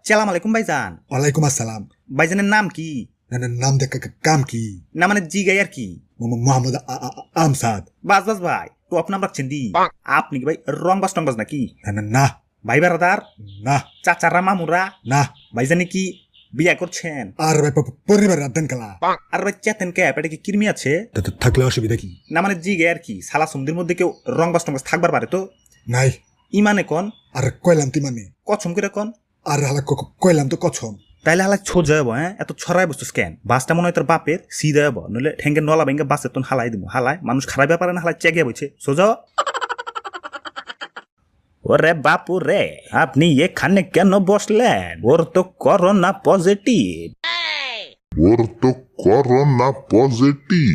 সালাম আলাইকুম ভাইজান। ওয়ালাইকুম আসসালাম। ভাইজানের নাম কি? নাম দেখে কাম কি? না মানে জিগাই আর কি? মোহাম্মদ আমসাদ। বাস বাস ভাই তো আপনার রাখছেন দি আপনি কি ভাই রংবাজ টংবাজ নাকি? না ভাই বেড়াদার না চাচারা মামুরা না। ভাইজানি কি বিয়া করছেন? আর ভাই পরিবার রাতেন কালা আর ভাই চেতেন কে পেটে কি কৃমি আছে? থাকলে অসুবিধা কি? না মানে জিগাই আর কি সালা সন্ধির মধ্যে কেউ রংবাজ টংবাজ থাকবার পারে তো? নাই। ইমানে কন আর কইলাম তুই মানে কছম করে কন। আর হালা কইলাম তো কছম। তাইলে হালা ছোট যাবো হ্যাঁ এত ছড়াই বস্তু স্ক্যান বাসটা মনে হয় তোর বাপের সিধা যাবো নইলে ঠেঙ্গে নলা ভেঙ্গে বাসের তোন হালাই দিব হালাই মানুষ খারাপ ব্যাপারে না হালাই চেগে বইছে সোজা। ওরে বাপু রে আপনি এখানে কেন বসলেন? ওর তো করোনা পজিটিভ। ওর তো করোনা পজিটিভ।